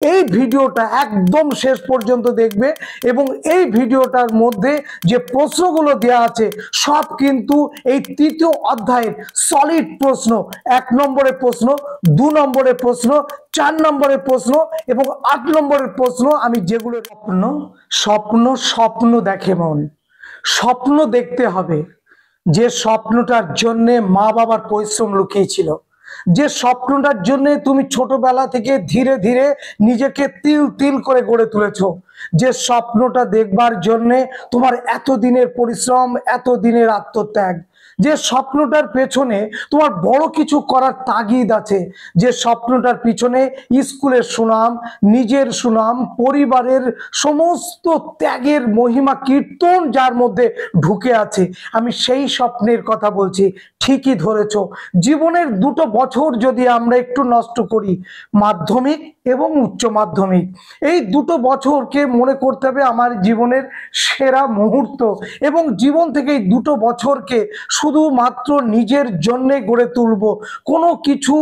এই ভিডিওটা একদম শেষ পর্যন্ত দেখবে এবং এই ভিডিওটার মধ্যে যে প্রশ্নগুলো দেওয়া আছে সব কিন্তু এই তৃতীয় অধ্যায়ের সলিড প্রশ্ন। 1 নম্বরের প্রশ্ন, 2 নম্বরের প্রশ্ন, 4 নম্বরের প্রশ্ন এবং 8 নম্বরের প্রশ্ন। আমি যেগুলো স্বপ্ন স্বপ্ন দেখে মন, স্বপ্ন দেখতে হবে। যে স্বপ্নটার জন্যে মা বাবার পরিশ্রম লুকিয়েছিল, যে স্বপ্নটার জন্য তুমি ছোটবেলা থেকে ধীরে ধীরে নিজেকে তিল তিল করে গড়ে তুলেছো, যে স্বপ্নটা দেখবার জন্যে তোমার এতদিনের পরিশ্রম, এতদিনের আত্মত্যাগ, যে স্বপ্নটার পেছনে তোমার বড় কিছু করার তাগিদ আছে, যে স্বপ্নটার পিছনে স্কুলের সুনাম, নিজের সুনাম, পরিবারের সমস্ত ত্যাগের মহিমা কীর্তন যার মধ্যে ঢুকে আছে, আমি সেই স্বপ্নের কথা বলছি। ঠিকই ধরেছ। জীবনের 2টো বছর যদি আমরা একটু নষ্ট করি, মাধ্যমিক এবং উচ্চ মাধ্যমিক, এই 2টো বছরকে মনে করতে হবে আমার জীবনের সেরা মুহূর্ত। এবং জীবন থেকে এই 2টো বছরকে শুধুমাত্র নিজের জন্যে গড়ে তুলব, কোনো কিছু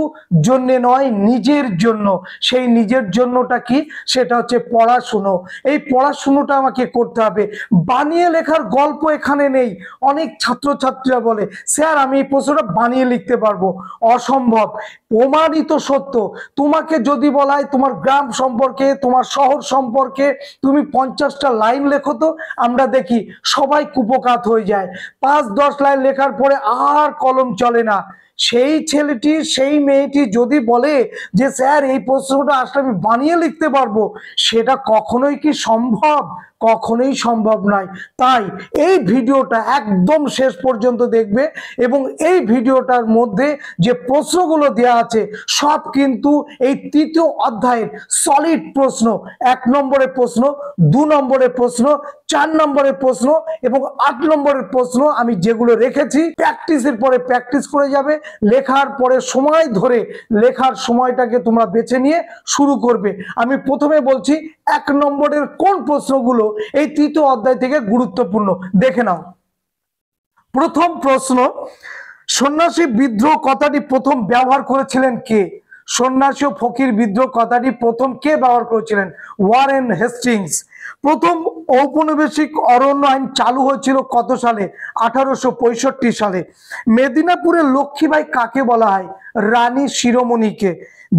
জন্যে নয়, নিজের জন্য। সেই নিজের জন্যটা কি? সেটা হচ্ছে পড়াশুনো। এই পড়াশুনোটা আমাকে করতে হবে। বানিয়ে লেখার গল্প এখানে নেই। অনেক ছাত্রছাত্রীরা বলে স্যার আমি এই প্রশ্নটা বানিয়ে লিখতে পারবো, অসম্ভব। প্রমাণিত সত্য। তোমাকে যদি বলা হয় তোমার গ্রাম সম্পর্কে, তোমার শহর সম্পর্কে তুমি 50টা লাইন লেখো, তো আমরা দেখি সবাই কুপোকাত হয়ে যায়। 5-10 লাইন লেখার পরে আর কলম চলে না। সেই ছেলেটি, সেই মেয়েটি যদি বলে যে স্যার এই প্রশ্নটা আসলে আমি বানিয়ে লিখতে পারবো, সেটা কখনোই কি সম্ভব? কখনোই সম্ভব নয়। তাই এই ভিডিওটা একদম শেষ পর্যন্ত দেখবে এবং এই ভিডিওটার মধ্যে যে প্রশ্নগুলো দেওয়া আছে সব কিন্তু এই তৃতীয় অধ্যায়ের সলিড প্রশ্ন। 1 নম্বরের প্রশ্ন, 2 নম্বরের প্রশ্ন, 4 নম্বরের প্রশ্ন এবং 8 নম্বরের প্রশ্ন। আমি যেগুলো রেখেছি প্র্যাকটিসের পরে প্র্যাকটিস করে যাবে, লেখার পরে সময় ধরে লেখার সময়টাকে তোমরা বেছে নিয়ে শুরু করবে। আমি প্রথমে বলছি 1 নম্বরের কোন প্রশ্নগুলো এই তৃতীয় অধ্যায় থেকে গুরুত্বপূর্ণ, দেখে নাও। প্রথম প্রশ্ন, সন্ন্যাসী বিদ্রোহ কথাটি প্রথম ব্যবহার করেছিলেন কে? সন্ন্যাসী ও ফকির বিদ্রোহ কথাটি প্রথম কে ব্যবহার করেছিলেন? Warren Hastings. প্রথম ঔপনিবেশিক অরণ্য আইন চালু হয়েছিল কত সালে? 1865 সালে। মেদিনীপুরের লক্ষ্মীবাই কাকে বলা হয়? রানী শিরোমণিকে।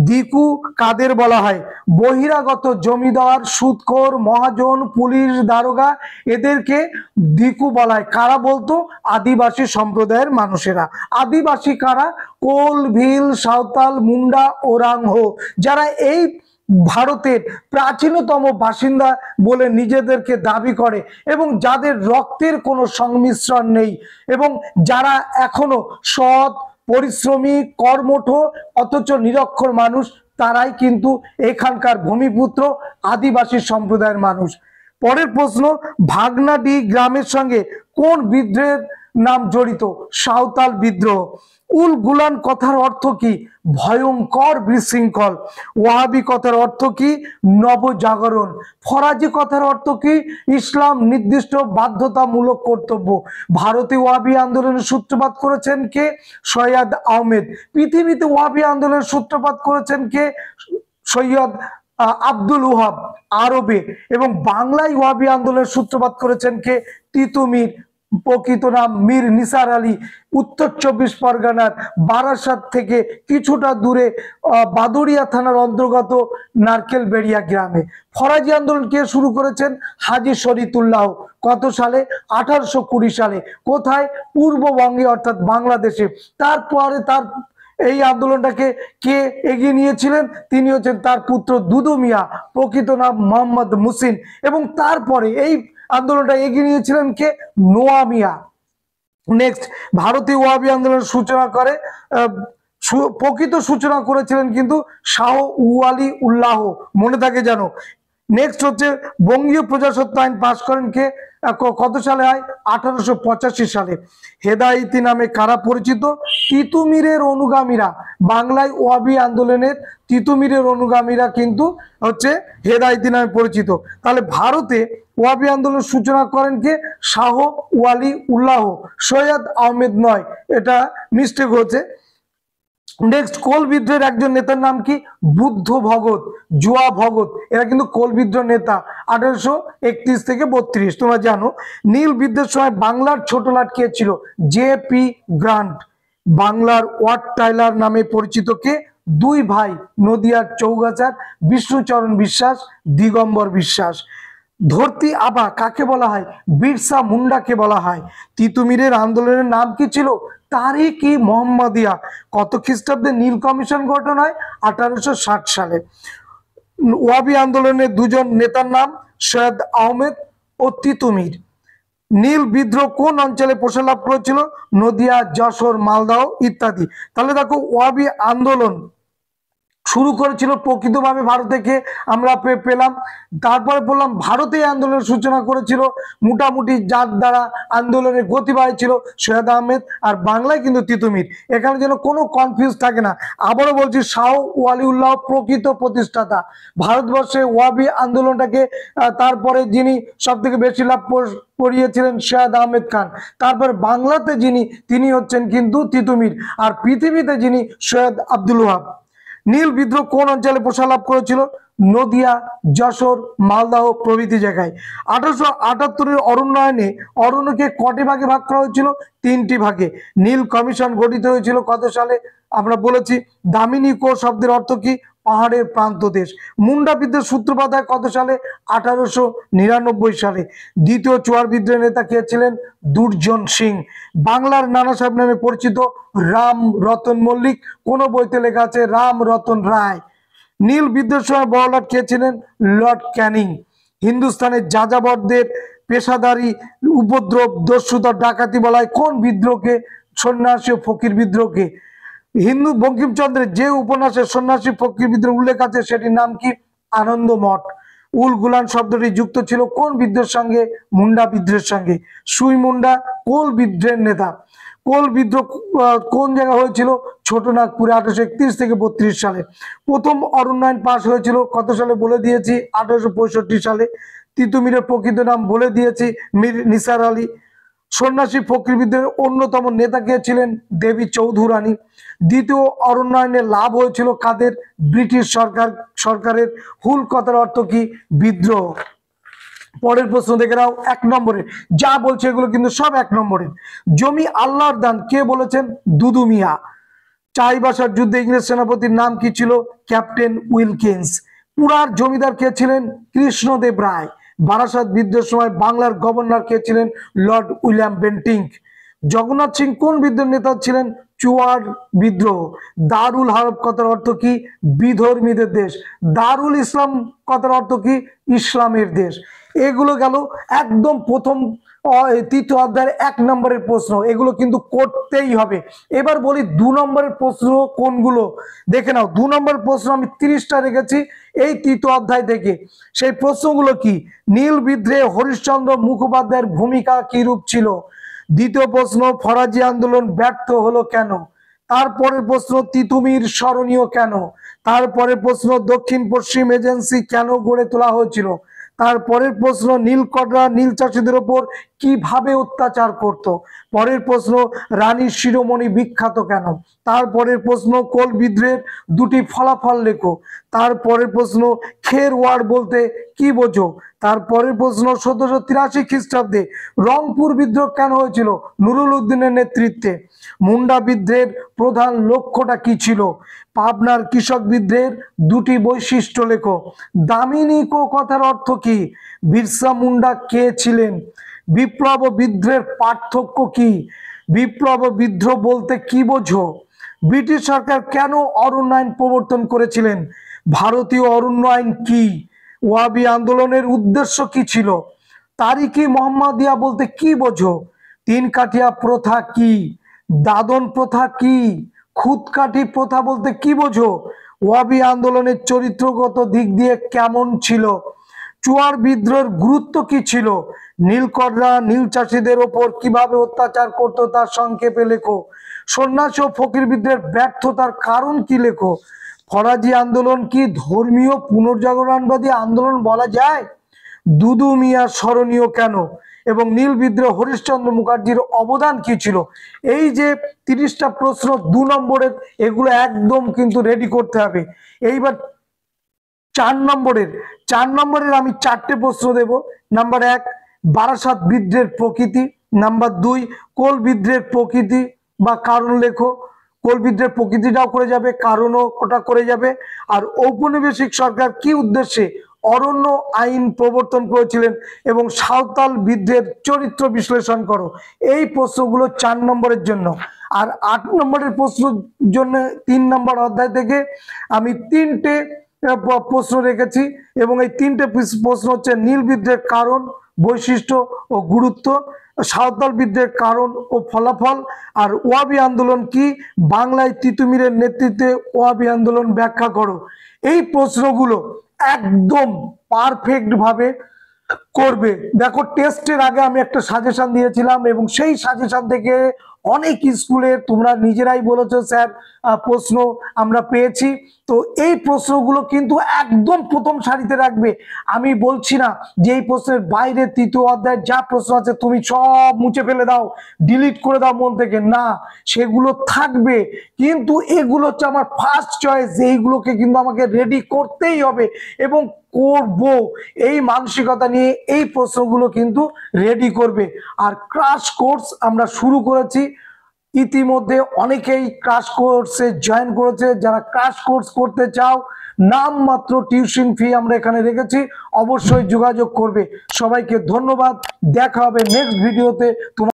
দিকু কাদের বলা হয়? বহিরাগত জমিদার, সুদখোর, মহাজন, পুলিশ, দারোগা, এদেরকে দিকু বলা হয়। কারা বলতো? আদিবাসী সম্প্রদায়ের মানুষেরা। আদিবাসী কারা? কোল, ভিল, সাঁওতাল, মুন্ডা, ওরাংহো, যারা এই ভারতের প্রাচীনতম বাসিন্দা বলে নিজেদেরকে দাবি করে এবং যাদের রক্তের কোনো সংমিশ্রণ নেই এবং যারা এখনো সৎ, পরিশ্রমী, কর্মঠ অথচ নিরক্ষর মানুষ, তারাই কিন্তু এখানকার ভূমিপুত্র আদিবাসী সম্প্রদায়ের মানুষ। পরের প্রশ্ন, ভাগনাডি গ্রামের সঙ্গে কোন বিদ্রোহের নাম জড়িত? সাঁওতাল বিদ্রোহ। উল গুলান কথার অর্থ কি? ভয়ঙ্কর বিশৃঙ্খল। ওয়াহাবি কথার অর্থ কি? নবজাগরণ। ফরাজি কথার অর্থ কি? ইসলাম নির্দিষ্ট বাধ্যতামূলক কর্তব্য। ভারতীয় ওয়াহাবি আন্দোলনের সূত্রপাত করেছেন কে? সৈয়দ আহমেদ। পৃথিবীতে ওয়াহাবি আন্দোলনের সূত্রপাত করেছেন কে? সৈয়দ আব্দুল ওহাব আরবে। এবং বাংলায় ওয়াহাবি আন্দোলনের সূত্রপাত করেছেন কে? তিতুমির। প্রকৃত নাম মীর নিসার আলী। উত্তর 24 পরগনার বারাসাত থেকে কিছুটা দূরে বাদুড়িয়া থানার অন্তর্গত নারকেলবেড়িয়া গ্রামে। ফরাজি আন্দোলন কে শুরু করেছেন? হাজী শরীয়তুল্লাহ। কত সালে? 1820 সালে। কোথায়? পূর্ববঙ্গে অর্থাৎ বাংলাদেশে। তারপরে তার এই আন্দোলনটাকে কে এগিয়ে নিয়েছিলেন? তিনি হচ্ছেন তার পুত্র দুদু মিয়া, প্রকৃত নাম মোহাম্মদ মুসিন। এবং তারপরে এই আন্দোলনটা এগিয়ে নিয়েছিলেন কে? নোয়া মিয়া। নেক্সট, ভারতীয় ওয়াহাবি আন্দোলনের সূচনা করে প্রকৃত সূচনা করেছিলেন কিন্তু শাহ ওয়ালি উল্লাহ, মনে থাকে জানো। নেক্সট হচ্ছে বঙ্গীয় প্রজাস্বত্ব আইন পাশ করেন কে? কত সালে হয়? 1885 সালে। হেদায়েতি নামে কারা পরিচিত? তিতুমিরের অনুগামীরা। বাংলায় ওয়াহাবি আন্দোলনের তিতুমিরের অনুগামীরা কিন্তু হচ্ছে হেদায়েতি নামে পরিচিত। তাহলে ভারতে ওয়াহাবি আন্দোলনের সূচনা করেন কে? শাহ ওয়ালি উল্লাহ, সৈয়দ আহমেদ নয়, এটা মিস্টেক হচ্ছে। নেক্সট, কোল বিদ্রোহের একজন নেতার নাম কি? বুদ্ধ ভগত, জুয়া ভগত, এরা কিন্তু কোল বিদ্রোহ নেতা 1831 থেকে 32। তোমরা জানো নীল বিদ্রোহের সময় বাংলার ছোট লাট কে ছিল? জে.পি. গ্রান্ট। বাংলার ওয়াট টাইলার নামে পরিচিত কে? দুই ভাই, নদিয়ার চৌগাছার বিষ্ণুচরণ বিশ্বাস, দিগম্বর বিশ্বাস। ধরতি আবা কাকে বলা হয়? বিরসা মুন্ডাকে বলা হয়। তিতুমিরের আন্দোলনের নাম কি ছিল? তারিখ-ই মোহাম্মদিয়া। কত খ্রিস্টাব্দে নীল কমিশন গঠন হয়? 1860 সালে। ওয়াবি আন্দোলনের দুজন নেতার নাম সৈয়দ আহমেদ ও তিতুমির। নীল বিদ্রোহ কোন অঞ্চলে প্রসার লাভ করেছিল? নদিয়া, যশোর, মালদহ ইত্যাদি। তাহলে দেখো ওয়াবি আন্দোলন শুরু করেছিল প্রকৃতভাবে ভারত থেকে, আমরা পেলাম। তারপরে বললাম ভারতে আন্দোলনের সূচনা করেছিল মোটামুটি, যার দ্বারা আন্দোলনের গতি বাড়ছিল সৈয়দ আহমেদ, আর বাংলায় কিন্তু তিতুমির। এখানে যেন কোনো কনফিউজ থাকে না। আবারও বলছি, শাহ ওয়ালিউল্লাহ প্রকৃত প্রতিষ্ঠাতা। ভারতবর্ষে ওয়াবি আন্দোলনটাকে তারপরে যিনি সব থেকে বেশি লাভ করিয়েছিলেন সৈয়দ আহমেদ খান। তারপর বাংলাতে যিনি, তিনি হচ্ছেন কিন্তু তিতুমির, আর পৃথিবীতে যিনি সৈয়দ আব্দুল ওয়াহাব। নীল বিদ্রোহ কোন অঞ্চলে প্রসার লাভ করেছিল? নদিয়া, যশোর, মালদহ প্রভৃতি জায়গায়। 1878-এর অরণ্যায়নে অরণ্যকে কটি ভাগে ভাগ করা হয়েছিল? 3টি ভাগে। নীল কমিশন গঠিত হয়েছিল কত সালে? আমরা বলেছি। দামিনী কো শব্দের অর্থ কি? পাহাড়ের প্রান্ত দেশ। মুন্ডা বিদ্রোহের সূত্রপাত হয় কত সালে? 1899 সালে। দ্বিতীয় চুয়ার বিদ্রোহের নেতা কে ছিলেন? দুর্জন সিং। বাংলার নানা সাহেব নামে পরিচিত রাম রতন মল্লিক, কোন বইতে লেখা আছে রাম রতন রায়। নীল বিদ্রোহের সময় বড়লাট কে ছিলেন? লর্ড ক্যানিং। হিন্দুস্তানের যাযাবরদের পেশাদারি উপদ্রব, দস্যুতা, ডাকাতি বলা হয় কোন বিদ্রোহকে? সন্ন্যাসী ও ফকির বিদ্রোহকে। হিন্দু বঙ্কিমচন্দ্রের যে উপন্যাসে সন্ন্যাসী ফকির বিদ্রোহ উল্লেখ আছে সেটির নাম কি? আনন্দ মঠ। উল গুলান শব্দটি যুক্ত ছিল কোন বিদ্রোহের সঙ্গে? মুন্ডা বিদ্রোহের সঙ্গে। সুই মুন্ডা কোল বিদ্রোহের নেতা। কোল বিদ্রোহ কোন জায়গায় হয়েছিল? ছোটনাগপুরে 1831 থেকে 32 সালে। প্রথম অরণ্যায়ন পাশ হয়েছিল কত সালে বলে দিয়েছি? 1865 সালে। তিতুমিরের প্রকৃত নাম বলে দিয়েছি, মীর নিসার আলী। সন্ন্যাসী ফকির বিদ্রোহের অন্যতম নেতা কে ছিলেন? দেবী চৌধুরানী। দ্বিতীয় অরণ্যায়নে লাভ হয়েছিল কাদের? ব্রিটিশ সরকারের। হুল কথার অর্থ কি? বিদ্রোহ। পরের প্রশ্ন দেখে নাও, 1 নম্বরে যা বলছে এগুলো কিন্তু সব 1 নম্বরের। জমি আল্লাহর দান কে বলেছেন? দুদু মিয়া। চাইবাসার যুদ্ধে ইংরেজ সেনাপতির নাম কি ছিল? Captain Wilkins. পুরার জমিদার কে ছিলেন? কৃষ্ণদেব রায়। বারাসাত বিদ্রোহের সময় বাংলার গভর্নর কে ছিলেন? Lord William Bentinck. Jagannath Singh কোন বিদ্রোহের নেতা ছিলেন? চুয়ার বিদ্রোহ। দারুল হারব কথার অর্থ কি? বিধর্মীদের দেশ। দারুল ইসলাম কথার অর্থ কি? ইসলামের দেশ। এগুলো গেল একদম প্রথম তৃতীয় অধ্যায়ের 1 নম্বরের প্রশ্ন। এগুলো কিন্তু করতেই হবে। এবার বলি 2 নম্বরের প্রশ্ন কোনগুলো দেখে নাও। 2 নম্বরের প্রশ্ন আমি 30টা রেখেছি এই তৃতীয় অধ্যায় থেকে। সেই প্রশ্নগুলো কি? নীল বিদ্রোহে হরিশ্চন্দ্র মুখোপাধ্যায়ের ভূমিকা কি রূপ ছিল? দ্বিতীয় প্রশ্ন, ফরাজি আন্দোলন ব্যর্থ হলো কেন? তারপরের প্রশ্ন, তিতুমির স্মরণীয় কেন? তারপরের প্রশ্ন, দক্ষিণ পশ্চিম এজেন্সি কেন গড়ে তোলা হয়েছিল? তারপরের প্রশ্ন, নীলকররা নীল চাষীদের উপর কিভাবে অত্যাচার করত? পরের প্রশ্ন, রানী শিরোমণি বিখ্যাত কেন? তারপরের প্রশ্ন, কোল বিদ্রোহের 2টি ফলাফল লেখো। তারপরের প্রশ্ন, খেরওয়াড় বলতে কি বোঝো? তারপরের প্রশ্ন, 1783 খ্রিস্টাব্দে রংপুর বিদ্রোহ কেন হয়েছিল? নুরুল উদ্দিনের নেতৃত্বে। মুন্ডা বিদ্রোহের প্রধান লক্ষ্যটা কি ছিল? পাবনার কৃষক বিদ্রোহের 2টি বৈশিষ্ট্য লেখো। দামিনী কো কথার অর্থ কি? বিরসা মুন্ডা কে ছিলেন? বিপ্লব ও বিদ্রোহের পার্থক্য কি? বিপ্লব ও বিদ্রোহ বলতে কি বোঝো? ব্রিটিশ সরকার কেন অরণ্য আইন প্রবর্তন করেছিলেন? ভারতীয় অরণ্য আইন কি? ওয়াবি আন্দোলনের উদ্দেশ্য কি ছিল? তারিখ-ই মোহাম্মদিয়া বলতে কি বোঝো? 3 কাঠিয়া প্রথা কি? দাদন প্রথা কি? খুদকাঠি প্রথা বলতে কি বোঝো? ওয়াবি আন্দোলনের চরিত্রগত দিক দিয়ে কেমন ছিল? চুয়ার বিদ্রোহের গুরুত্ব কি ছিল? নীলকররা নীল চাষীদের ওপর কিভাবে অত্যাচার করতো তার সংক্ষেপে লেখো। সন্ন্যাসী ও ফকির বিদ্রোহের ব্যর্থতার কারণ কি লেখো। ফরাজি আন্দোলন কি ধর্মীয় পুনর্জাগরণবাদী আন্দোলন বলা যায়? দুদু মিয়া স্মরণীয় কেন? এবং নীল বিদ্রোহ হরিশ্চন্দ্র মুখার্জির অবদান কি ছিল। এই যে 30টা প্রশ্ন 2 নম্বরের, এগুলো একদম কিন্তু রেডি করতে হবে। এইবার 4 নম্বরের আমি 4টে প্রশ্ন দেব। নাম্বার 1, বারাসাত বিদ্রোহের প্রকৃতি। নাম্বার 2, কোল বিদ্রোহের প্রকৃতি বা কারণ লেখো। কোল বিদ্রোহের প্রকৃতিটাও করে যাবে, কারণও ওটা করে যাবে। আর ঔপনিবেশিক সরকার কি উদ্দেশ্যে অরণ্য আইন প্রবর্তন করেছিলেন এবং সাঁওতাল বিদ্রোহের চরিত্র বিশ্লেষণ করো। এই প্রশ্নগুলো 4 নম্বরের জন্য। আর 8 নম্বরের প্রশ্নের জন্য 3 নম্বর অধ্যায় থেকে আমি 3টে প্রশ্ন রেখেছি এবং এই 3টে প্রশ্ন হচ্ছে নীল বিদ্রোহের কারণ, বৈশিষ্ট্য ও গুরুত্ব, সাঁওতাল বিদ্রোহের কারণ ও ফলাফল, আর ওয়াবি আন্দোলন কি, বাংলায় তিতুমিরের নেতৃত্বে ওয়াবি আন্দোলন ব্যাখ্যা করো। এই প্রশ্নগুলো একদম পারফেক্ট ভাবে করবে। দেখো, টেস্টের আগে আমি একটা সাজেশন দিয়েছিলাম এবং সেই সাজেশন থেকে অনেক স্কুলে তোমরা নিজেরাই বলেছো স্যার প্রশ্ন আমরা পেয়েছি। তো এই প্রশ্নগুলো কিন্তু একদম প্রথম সারিতে রাখবে। আমি বলছি না যে এই প্রশ্নের বাইরে 3য় অধ্যায় যা প্রশ্ন আছে তুমি সব মুছে ফেলে দাও, ডিলিট করে দাও মন থেকে, না, সেগুলো থাকবে। কিন্তু এগুলো হচ্ছে আমার ফার্স্ট চয়েস, এইগুলোকে কিন্তু আমাকে রেডি করতেই হবে এবং করব। এই মানসিকতা নিয়ে এই প্রশ্নগুলো কিন্তু রেডি করবে। আর ক্রাশ কোর্স আমরা শুরু করেছি, ইতিমধ্যে অনেকেই ক্রাশ কোর্সে জয়েন করেছে। যারা ক্রাশ কোর্স করতে চাও, নামমাত্র টিউশন ফি আমরা এখানে রেখেছি, অবশ্যই যোগাযোগ করবে। সবাইকে ধন্যবাদ, দেখা হবে নেক্সট ভিডিওতে।